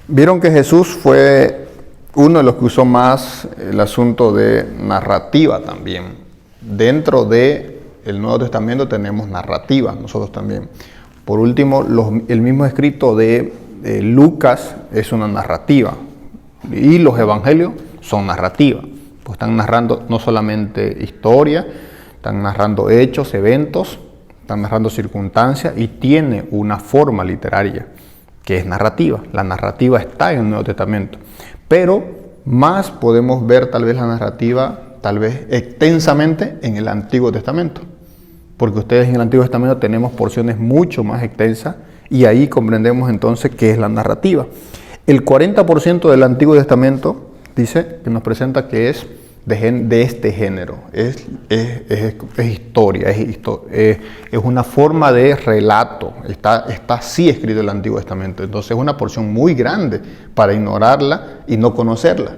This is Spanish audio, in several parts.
Vieron que Jesús fue uno de los que usó más el asunto de narrativa también. Dentro del Nuevo Testamento tenemos narrativa, nosotros también. Por último, el mismo escrito de Lucas es una narrativa. Y los evangelios son narrativa. Pues están narrando no solamente historia, están narrando hechos, eventos, están narrando circunstancias y tiene una forma literaria que es narrativa. La narrativa está en el Nuevo Testamento, pero más podemos ver tal vez la narrativa, tal vez extensamente en el Antiguo Testamento, porque ustedes en el Antiguo Testamento tenemos porciones mucho más extensas y ahí comprendemos entonces qué es la narrativa. El 40% del Antiguo Testamento dice que nos presenta que es de este género, es historia, es una forma de relato, está así escrito el Antiguo Testamento, entonces es una porción muy grande para ignorarla y no conocerla.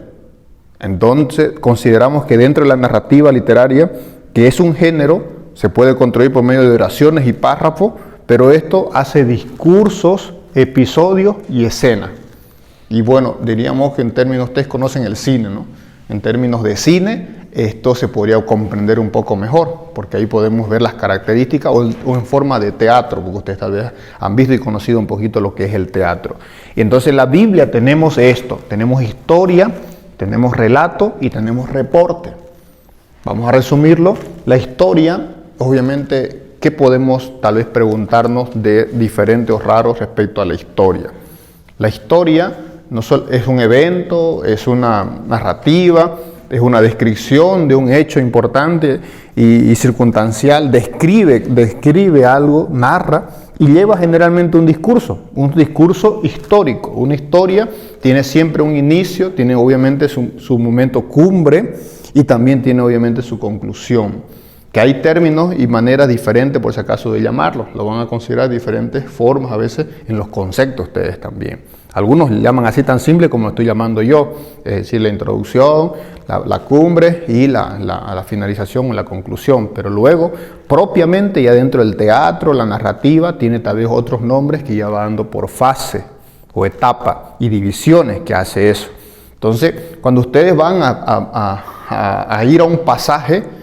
Entonces consideramos que dentro de la narrativa literaria, que es un género, se puede construir por medio de oraciones y párrafos, pero esto hace discursos, episodios y escenas. Y bueno, diríamos que en términos, ustedes conocen el cine, ¿no? En términos de cine, esto se podría comprender un poco mejor, porque ahí podemos ver las características o en forma de teatro, porque ustedes tal vez han visto y conocido un poquito lo que es el teatro. Y entonces en la Biblia tenemos esto, tenemos historia, tenemos relato y tenemos reporte. Vamos a resumirlo. La historia, obviamente, ¿qué podemos tal vez preguntarnos de diferente o raro respecto a la historia? La historia no solo es un evento, es una narrativa, es una descripción de un hecho importante y circunstancial, describe algo, narra y lleva generalmente un discurso histórico. Una historia tiene siempre un inicio, tiene obviamente su momento cumbre y también tiene obviamente su conclusión. Que hay términos y maneras diferentes, por si acaso, de llamarlos. Lo van a considerar diferentes formas a veces en los conceptos ustedes también. Algunos le llaman así tan simple como lo estoy llamando yo, es decir, la introducción, la cumbre y la finalización o la conclusión. Pero luego, propiamente ya dentro del teatro, la narrativa tiene tal vez otros nombres que ya va dando por fase o etapa y divisiones que hace eso. Entonces, cuando ustedes van a ir a un pasaje,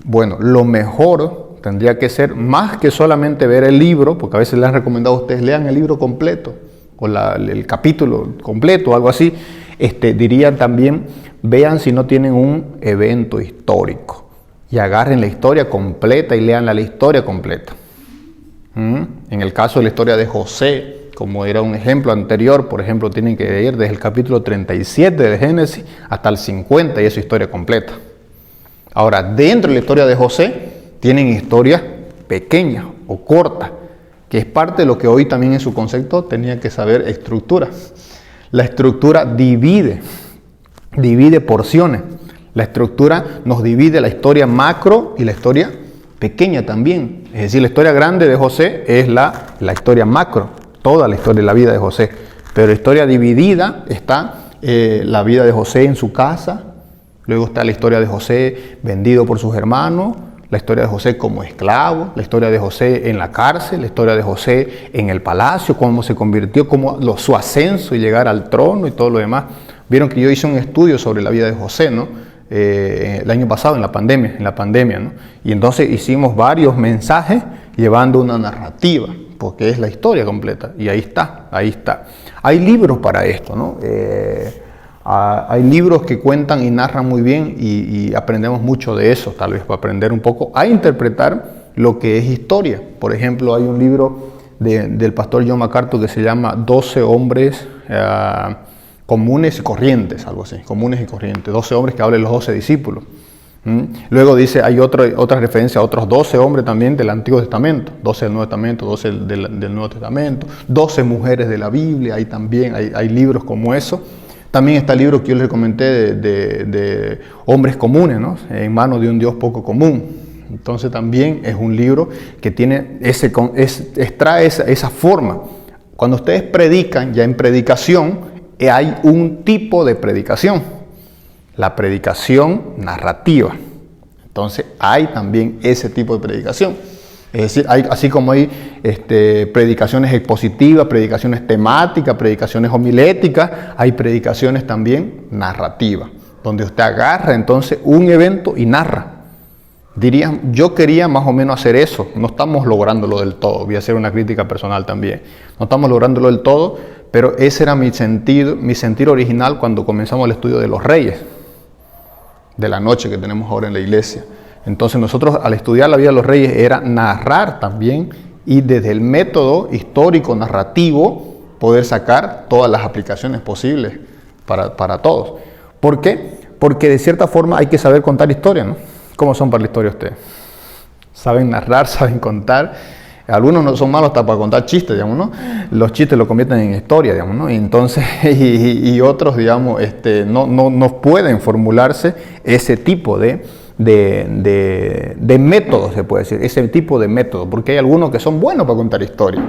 bueno, lo mejor tendría que ser más que solamente ver el libro, porque a veces les han recomendado a ustedes lean el libro completo o el capítulo completo o algo así. Dirían también, vean si no tienen un evento histórico y agarren la historia completa y lean la historia completa. En el caso de la historia de José, como era un ejemplo anterior, por ejemplo, tienen que ir desde el capítulo 37 de Génesis hasta el 50 y es su historia completa. Ahora, dentro de la historia de José, tienen historias pequeñas o cortas, que es parte de lo que hoy también en su concepto tenía que saber estructura. La estructura divide porciones. La estructura nos divide la historia macro y la historia pequeña también. Es decir, la historia grande de José es la historia macro, toda la historia de la vida de José. Pero la historia dividida está la vida de José en su casa. Luego está la historia de José vendido por sus hermanos, la historia de José como esclavo, la historia de José en la cárcel, la historia de José en el palacio, cómo se convirtió, su ascenso y llegar al trono y todo lo demás. Vieron que yo hice un estudio sobre la vida de José, ¿no? El año pasado en la pandemia, ¿no? Y entonces hicimos varios mensajes llevando una narrativa, porque es la historia completa. Y ahí está. Hay libros para esto, ¿no? Hay libros que cuentan y narran muy bien y aprendemos mucho de eso, tal vez para aprender un poco a interpretar lo que es historia. Por ejemplo, hay un libro del pastor John MacArthur que se llama 12 hombres comunes y corrientes, algo así, comunes y corrientes, 12 hombres que hablan de los 12 discípulos. Luego dice, hay otra referencia a otros 12 hombres también del Antiguo Testamento, 12 del Nuevo Testamento, 12 del Nuevo Testamento, 12 mujeres de la Biblia, hay libros como eso. También está el libro que yo les comenté de hombres comunes, ¿no? En manos de un Dios poco común. Entonces también es un libro que tiene extrae esa forma. Cuando ustedes predican, ya en predicación, hay un tipo de predicación, la predicación narrativa. Entonces hay también ese tipo de predicación. Es decir, así como hay predicaciones expositivas, predicaciones temáticas, predicaciones homiléticas, hay predicaciones también narrativas, donde usted agarra entonces un evento y narra. Dirían, yo quería más o menos hacer eso, no estamos lográndolo del todo, voy a hacer una crítica personal también, no estamos lográndolo del todo, pero ese era mi sentir original cuando comenzamos el estudio de los reyes, de la noche que tenemos ahora en la iglesia. Entonces nosotros al estudiar la vida de los reyes era narrar también y desde el método histórico narrativo poder sacar todas las aplicaciones posibles para todos. ¿Por qué? Porque de cierta forma hay que saber contar historia, ¿no? ¿Cómo son para la historia ustedes? Saben narrar, saben contar. Algunos no son malos hasta para contar chistes, digamos, ¿no? Los chistes lo convierten en historia, digamos, ¿no? Entonces, y otros, digamos, no pueden formularse ese tipo de métodos, se puede decir, ese tipo de método, porque hay algunos que son buenos para contar historias.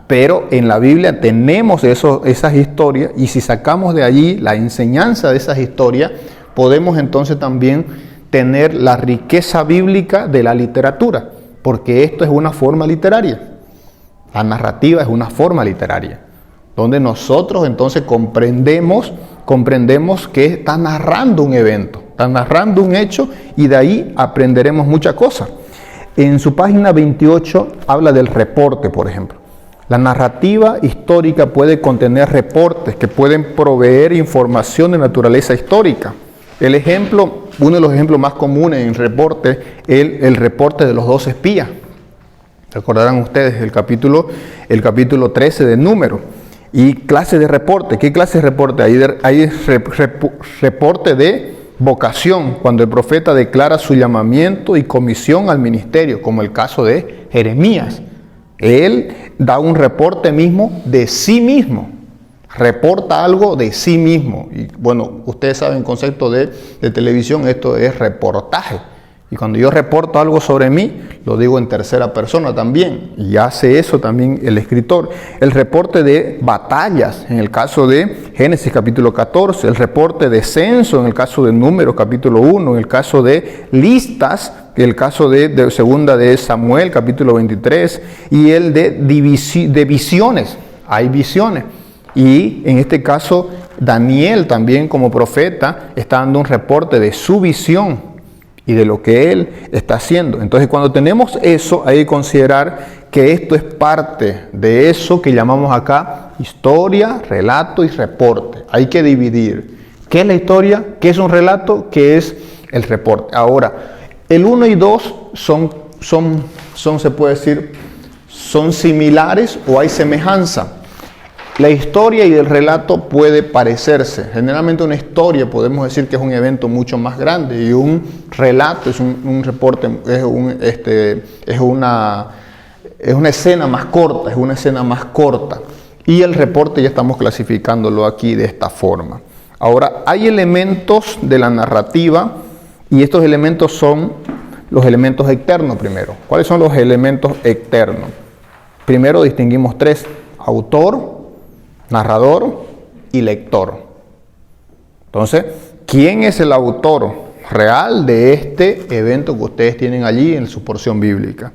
Pero en la Biblia tenemos esas historias y si sacamos de allí la enseñanza de esas historias, podemos entonces también tener la riqueza bíblica de la literatura, porque esto es una forma literaria. La narrativa es una forma literaria, donde nosotros entonces comprendemos que está narrando un evento, está narrando un hecho y de ahí aprenderemos muchas cosas. En su página 28 habla del reporte, por ejemplo. La narrativa histórica puede contener reportes que pueden proveer información de naturaleza histórica. Uno de los ejemplos más comunes en reporte es el reporte de los 12 espías. Recordarán ustedes el capítulo 13 de Números. Y clase de reporte. ¿Qué clase de reporte? Hay reporte de vocación, cuando el profeta declara su llamamiento y comisión al ministerio, como el caso de Jeremías. Él da un reporte mismo de sí mismo. Reporta algo de sí mismo. Y bueno, ustedes saben el concepto de televisión, esto es reportaje. Y cuando yo reporto algo sobre mí, lo digo en tercera persona también. Y hace eso también el escritor. El reporte de batallas, en el caso de Génesis capítulo 14. El reporte de censo, en el caso de Números capítulo 1. En el caso de listas, en el caso de segunda de Samuel capítulo 23. Y el de visiones. Hay visiones. Y en este caso, Daniel también como profeta está dando un reporte de su visión y de lo que él está haciendo. Entonces, cuando tenemos eso, hay que considerar que esto es parte de eso que llamamos acá historia, relato y reporte. Hay que dividir qué es la historia, qué es un relato, qué es el reporte. Ahora, el 1 y 2 se puede decir, son similares o hay semejanza. La historia y el relato puede parecerse. Generalmente una historia podemos decir que es un evento mucho más grande y un relato es un reporte, es una escena más corta, Y el reporte ya estamos clasificándolo aquí de esta forma. Ahora, hay elementos de la narrativa y estos elementos son los elementos externos primero. ¿Cuáles son los elementos externos? Primero distinguimos 3: autor, narrador y lector. Entonces, ¿quién es el autor real de este evento que ustedes tienen allí en su porción bíblica?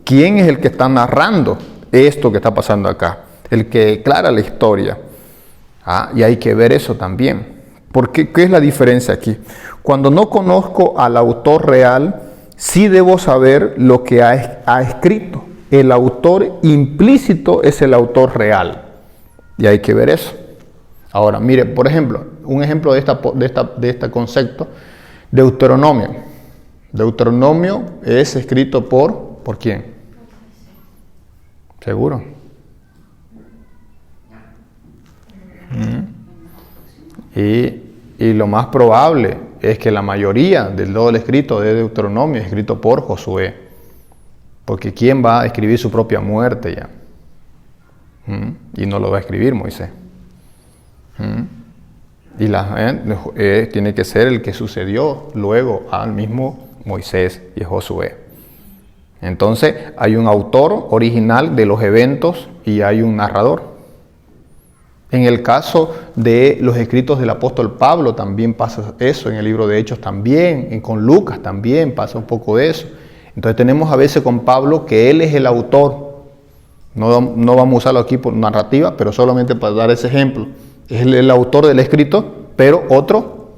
¿Quién es el que está narrando esto que está pasando acá? El que declara la historia. Y hay que ver eso también. Porque, ¿qué es la diferencia aquí? Cuando no conozco al autor real, sí debo saber lo que ha escrito. El autor implícito es el autor real. Y hay que ver eso. Ahora, mire, por ejemplo, un ejemplo de este concepto, Deuteronomio. Deuteronomio es escrito ¿por quién? ¿Seguro? Y lo más probable es que la mayoría del todo el escrito de Deuteronomio es escrito por Josué. Porque ¿quién va a escribir su propia muerte ya? Y no lo va a escribir Moisés. Y tiene que ser el que sucedió luego al mismo Moisés y Josué. Entonces hay un autor original de los eventos y hay un narrador. En el caso de los escritos del apóstol Pablo también pasa eso, en el libro de Hechos también, con Lucas también pasa un poco de eso. Entonces tenemos a veces con Pablo que él es el autor. No vamos a usarlo aquí por narrativa, pero solamente para dar ese ejemplo. Es el autor del escrito, pero otro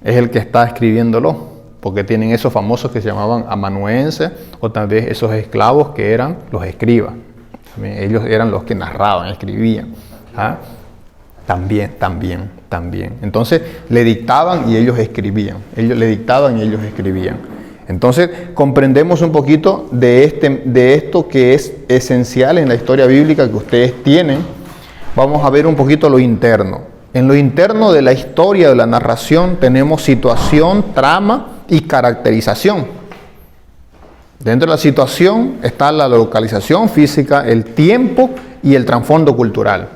es el que está escribiéndolo, porque tienen esos famosos que se llamaban amanuenses, o tal vez esos esclavos que eran los escribas. Ellos eran los que narraban, escribían. ¿Ah? También. Entonces le dictaban y ellos escribían. Ellos le dictaban y ellos escribían. Entonces comprendemos un poquito de esto que es esencial en la historia bíblica que ustedes tienen. Vamos a ver un poquito lo interno. En lo interno de la historia, de la narración, tenemos situación, trama y caracterización. Dentro de la situación está la localización física, el tiempo y el trasfondo cultural.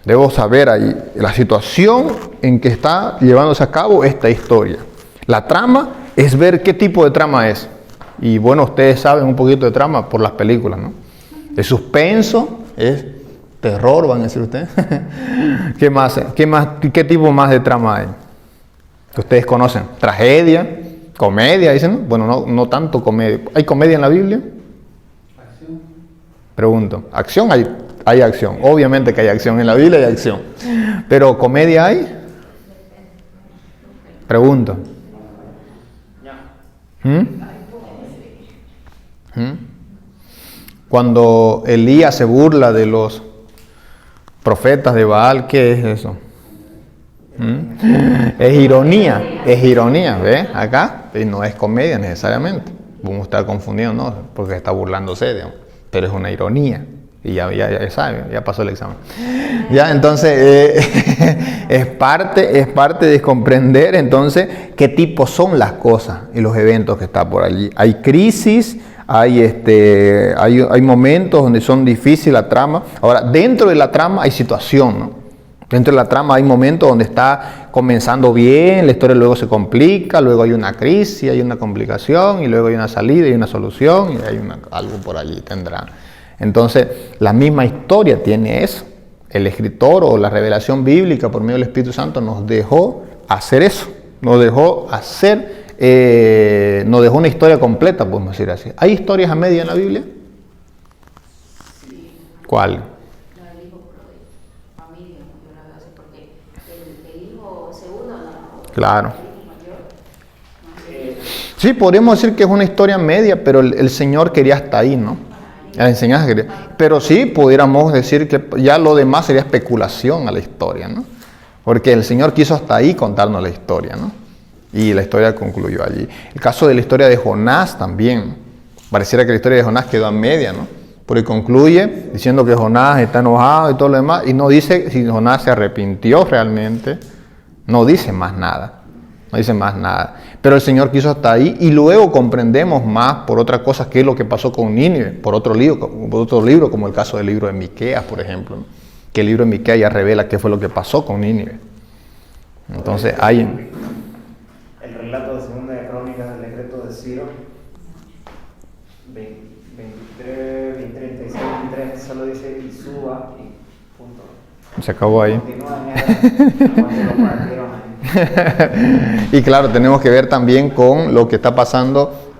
Debo saber ahí la situación en que está llevándose a cabo esta historia. La trama es ver qué tipo de trama es. Y bueno, ustedes saben un poquito de trama por las películas, ¿no? De suspenso, es terror, van a decir ustedes. ¿Qué tipo más de trama hay? Que ustedes conocen. Tragedia, comedia, dicen, ¿no? Bueno, no tanto comedia. ¿Hay comedia en la Biblia? Acción. Pregunto. ¿Acción? Hay acción. Obviamente que hay acción en la Biblia, hay acción. Pero ¿comedia hay? Pregunto. Cuando Elías se burla de los profetas de Baal, ¿qué es eso? Es ironía, ¿ves? Acá y no es comedia necesariamente. Vamos a estar confundidos, ¿no? Porque está burlándose, digamos. Pero es una ironía. Y ya sabe, ya pasó el examen. Ya, entonces, es parte de comprender entonces qué tipo son las cosas y los eventos que están por allí. Hay crisis, hay momentos donde son difíciles la trama. Ahora, dentro de la trama hay situación, ¿no? Dentro de la trama hay momentos donde está comenzando bien, la historia luego se complica, luego hay una crisis, hay una complicación, y luego hay una salida y una solución, y hay algo por allí tendrá. Entonces, la misma historia tiene eso. El escritor o la revelación bíblica por medio del Espíritu Santo nos dejó hacer eso. Nos dejó una historia completa, podemos decir así. ¿Hay historias a media en la Biblia? Sí. ¿Cuál? La del hijo pródigo. Familia, yo la veo así porque el hijo segundo no. Claro. El hijo mayor. Sí, podríamos decir que es una historia media, pero el Señor quería hasta ahí, ¿no? La enseñanza quería. Pero sí, pudiéramos decir que ya lo demás sería especulación a la historia, ¿no? Porque el Señor quiso hasta ahí contarnos la historia, ¿no? Y la historia concluyó allí. El caso de la historia de Jonás también. Pareciera que la historia de Jonás quedó a media, ¿no? Porque concluye diciendo que Jonás está enojado y todo lo demás, y no dice si Jonás se arrepintió realmente. No dice más nada. No dice más nada. Pero el Señor quiso hasta ahí, y luego comprendemos más por otras cosas qué es lo que pasó con Nínive, por otro libro, como el caso del libro de Miqueas, por ejemplo, ¿no? Que el libro de Miqueas ya revela qué fue lo que pasó con Nínive. Entonces hay el relato de Segunda de Crónicas del decreto de Ciro 23, 36, 23, solo dice y suba y punto. Se acabó ahí. Continúa en Y claro, tenemos que ver también con lo que está pasando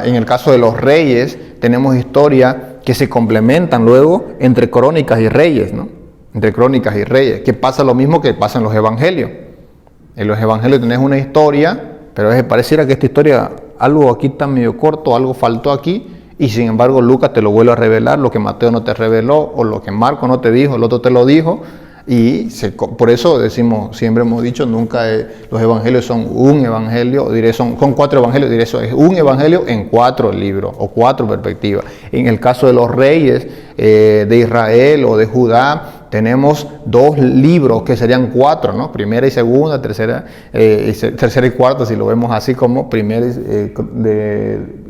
en el caso de los reyes. Tenemos historias que se complementan luego entre crónicas y reyes, ¿no? Entre crónicas y reyes, que pasa lo mismo que pasa en los evangelios. En los evangelios tenés una historia, pero pareciera que esta historia, algo aquí está medio corto, algo faltó aquí, y sin embargo Lucas te lo vuelve a revelar, lo que Mateo no te reveló, o lo que Marco no te dijo, el otro te lo dijo. Y por eso decimos, siempre hemos dicho, nunca los evangelios son un evangelio, son 4 evangelios, diré eso es un evangelio en 4 libros o 4 perspectivas. En el caso de los reyes de Israel o de Judá, tenemos 2 libros que serían 4, ¿no? Primera y segunda, tercera y cuarta, si lo vemos así como primer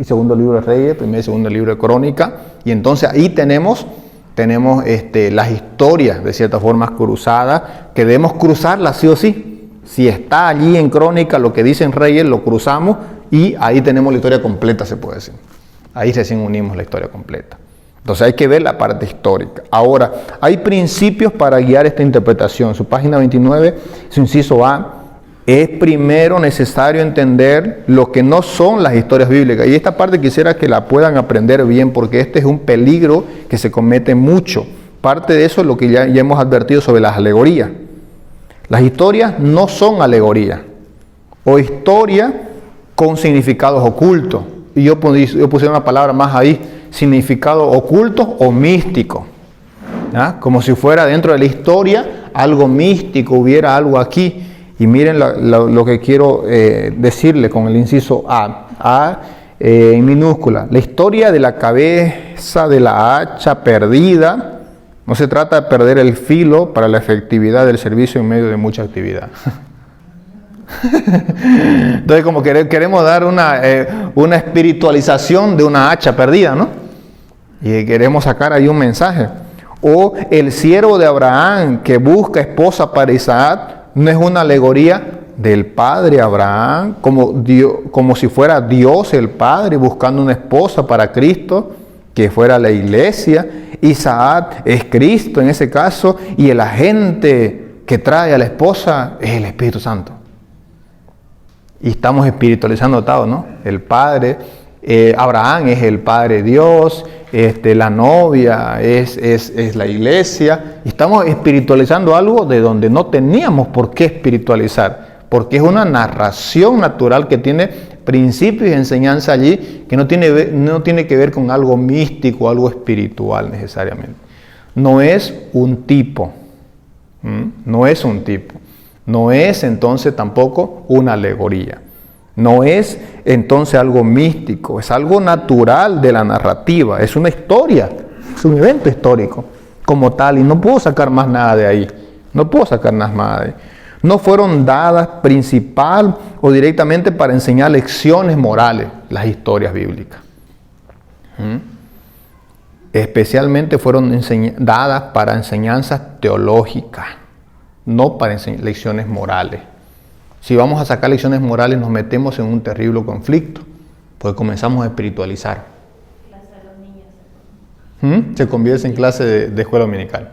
y segundo libro de Reyes, primer y segundo libro de Crónica, y entonces ahí tenemos las historias de cierta forma cruzadas, que debemos cruzarlas sí o sí. Si está allí en Crónica lo que dicen Reyes, lo cruzamos y ahí tenemos la historia completa, se puede decir. Ahí recién unimos la historia completa. Entonces hay que ver la parte histórica. Ahora, hay principios para guiar esta interpretación. Su página 29, su inciso A, es primero necesario entender lo que no son las historias bíblicas. Y esta parte quisiera que la puedan aprender bien, porque este es un peligro que se comete mucho. Parte de eso es lo que ya hemos advertido sobre las alegorías. Las historias no son alegorías, o historia con significados ocultos. Y yo puse una palabra más ahí, significado oculto o místico. ¿Ah? Como si fuera dentro de la historia algo místico, hubiera algo aquí. Y miren lo que quiero decirle con el inciso A en minúscula. La historia de la cabeza de la hacha perdida. No se trata de perder el filo para la efectividad del servicio en medio de mucha actividad. Entonces, como queremos dar una espiritualización de una hacha perdida, ¿no? Y queremos sacar ahí un mensaje. O el siervo de Abraham que busca esposa para Isaac, no es una alegoría del padre Abraham, como si fuera Dios el Padre buscando una esposa para Cristo, que fuera la iglesia. Isaac es Cristo en ese caso, y el agente que trae a la esposa es el Espíritu Santo. Y estamos espiritualizando todo, ¿no? El Padre, Abraham es el Padre Dios, la novia es la iglesia. Y estamos espiritualizando algo de donde no teníamos por qué espiritualizar, porque es una narración natural que tiene principios y enseñanza allí que no tiene que ver con algo místico, algo espiritual necesariamente. No es un tipo, no es un tipo, no es entonces tampoco una alegoría, no es entonces algo místico, es algo natural de la narrativa, es una historia, es un evento histórico como tal, y no puedo sacar más nada de ahí, no puedo sacar nada de ahí. No fueron dadas principal o directamente para enseñar lecciones morales, las historias bíblicas. Especialmente fueron dadas para enseñanzas teológicas, no para lecciones morales. Si vamos a sacar lecciones morales, nos metemos en un terrible conflicto, porque comenzamos a espiritualizar. Se convierte en clase de escuela dominical.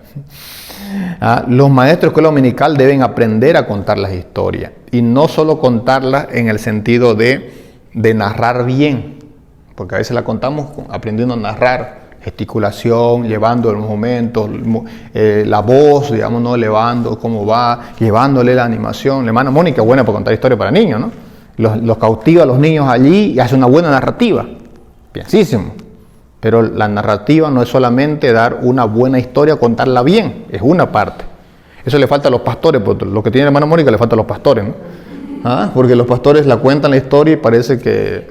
Los maestros de escuela dominical deben aprender a contar las historias, y no solo contarlas en el sentido de narrar bien, porque a veces la contamos aprendiendo a narrar, gesticulación, llevando los momentos, la voz, digamos, ¿no? Elevando cómo va, llevándole la animación. La hermana Mónica es buena para contar historias para niños, ¿no? Los cautiva a los niños allí y hace una buena narrativa, bienísimo. Pero la narrativa no es solamente dar una buena historia, contarla bien, es una parte. Eso le falta a los pastores, porque lo que tiene la hermana Mónica le falta a los pastores, ¿no? Porque los pastores la cuentan la historia y parece que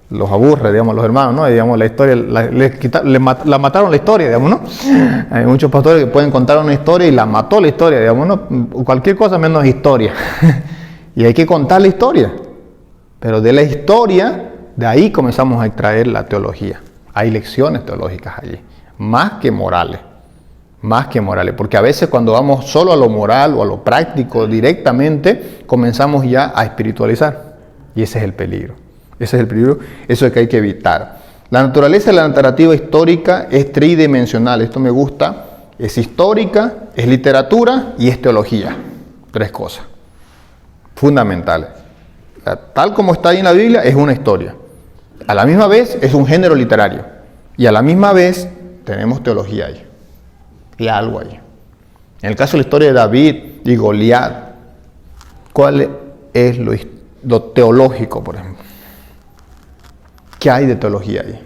los aburre, digamos, los hermanos, ¿no? Y, digamos, la historia, la mataron la historia, digamos, ¿no? Hay muchos pastores que pueden contar una historia y la mató la historia, digamos, ¿no? Cualquier cosa menos historia. Y hay que contar la historia. Pero de la historia, de ahí comenzamos a extraer la teología. Hay lecciones teológicas allí, más que morales, porque a veces cuando vamos solo a lo moral o a lo práctico directamente, comenzamos ya a espiritualizar, y ese es el peligro, eso es que hay que evitar. La naturaleza de la narrativa histórica es tridimensional, esto me gusta, es histórica, es literatura y es teología, 3 cosas fundamentales. Tal como está ahí en la Biblia, es una historia. A la misma vez es un género literario, y a la misma vez tenemos teología ahí, y algo ahí. En el caso de la historia de David y Goliat, ¿cuál es lo teológico, por ejemplo? ¿Qué hay de teología ahí?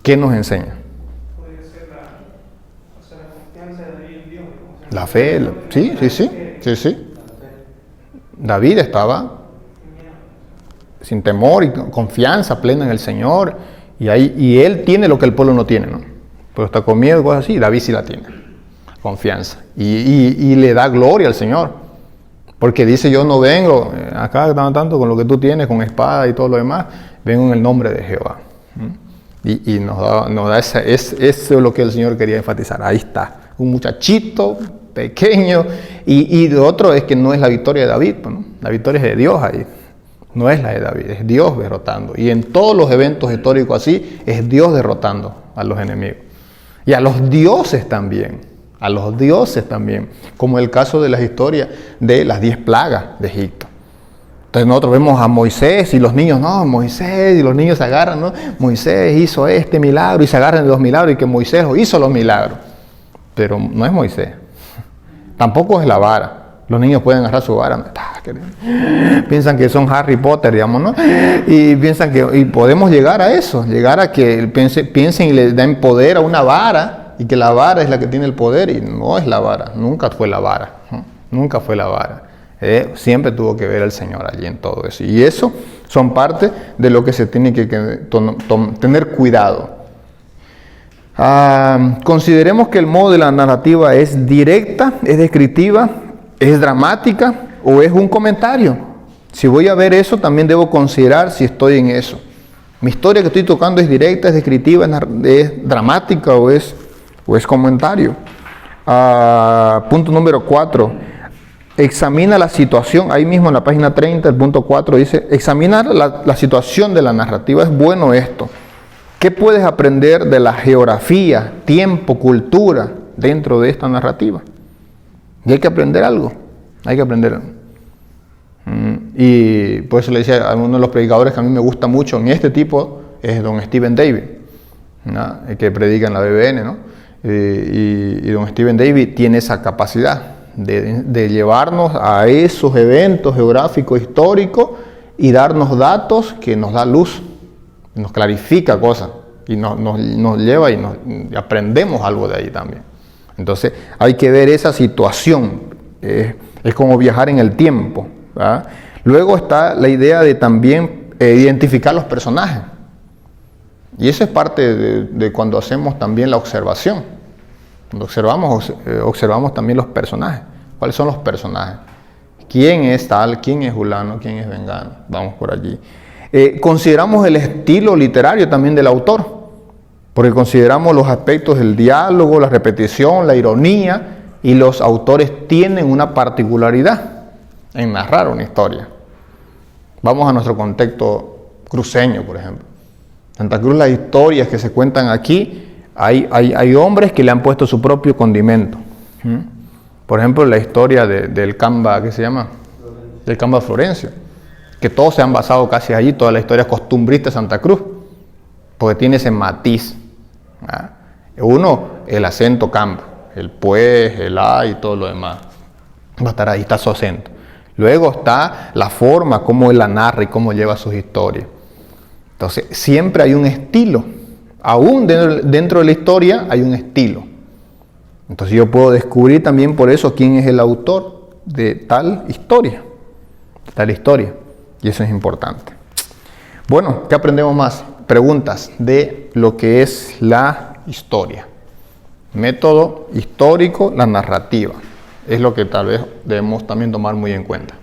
¿Qué nos enseña? Puede ser la confianza de David en Dios. La fe, sí. David estaba sin temor y confianza plena en el Señor, y él tiene lo que el pueblo no tiene, ¿no? Pero está con miedo y cosas así. David sí la tiene, confianza, y le da gloria al Señor, porque dice: yo no vengo acá tanto con lo que tú tienes, con espada y todo lo demás, vengo en el nombre de Jehová. Y nos da eso es lo que el Señor quería enfatizar. Ahí está, un muchachito pequeño, y lo otro es que no es la victoria de David, ¿no? La victoria es de Dios ahí. No es la de David, es Dios derrotando. Y en todos los eventos históricos así, es Dios derrotando a los enemigos. Y a los dioses también. a los dioses también, como el caso de las historias de las 10 plagas de Egipto. Entonces nosotros vemos a Moisés y los niños, no, Moisés, y los niños se agarran, no, Moisés hizo este milagro y se agarran de los milagros y que Moisés hizo los milagros. Pero no es Moisés, tampoco es la vara. Los niños pueden agarrar su vara, piensan que son Harry Potter, digamos, ¿no? Y piensan que y podemos llegar a eso, llegar a que piensen y le den poder a una vara y que la vara es la que tiene el poder y no es la vara, nunca fue la vara, nunca fue la vara. Siempre tuvo que ver el Señor allí en todo eso. Y eso son parte de lo que se tiene que tener cuidado. Consideremos que el modo de la narrativa es directa, es descriptiva, es dramática o es un comentario. Si voy a ver eso, también debo considerar si estoy en eso. Mi historia que estoy tocando es directa, es descriptiva, es dramática o es comentario. Punto número 4. Examina la situación. Ahí mismo en la página 30, el punto 4 dice, examinar la situación de la narrativa. Es bueno esto. ¿Qué puedes aprender de la geografía, tiempo, cultura dentro de esta narrativa? Y hay que aprender algo. Hay que aprender algo. Y por eso le decía a uno de los predicadores que a mí me gusta mucho en este tipo, es don Stephen David, ¿no? El que predica en la BBN, ¿no? Y don Stephen David tiene esa capacidad de llevarnos a esos eventos geográficos, históricos y darnos datos que nos da luz, nos clarifica cosas y nos lleva y aprendemos algo de ahí también. Entonces hay que ver esa situación, es como viajar en el tiempo, ¿verdad? Luego está la idea de también identificar los personajes. Y eso es parte de cuando hacemos también la observación. Cuando observamos también los personajes. ¿Cuáles son los personajes? ¿Quién es tal? ¿Quién es fulano? ¿Quién es vengano? Vamos por allí. Consideramos el estilo literario también del autor, porque consideramos los aspectos del diálogo, la repetición, la ironía, y los autores tienen una particularidad en narrar una historia. Vamos a nuestro contexto cruceño, por ejemplo. Santa Cruz, las historias que se cuentan aquí, hay hombres que le han puesto su propio condimento. Por ejemplo, la historia del Camba, ¿qué se llama? Del Camba Florencio, que todos se han basado casi allí, toda la historia costumbrista de Santa Cruz, porque tiene ese matiz. Uno, el acento Camba, el pues, el a y todo lo demás. Va a estar ahí, está su acento. Luego está la forma, cómo él la narra y cómo lleva sus historias. Entonces, siempre hay un estilo. Aún dentro de la historia hay un estilo. Entonces yo puedo descubrir también por eso quién es el autor de tal historia. Y eso es importante. Bueno, ¿qué aprendemos más? Preguntas de lo que es la historia. Método histórico, la narrativa. Es lo que tal vez debemos también tomar muy en cuenta.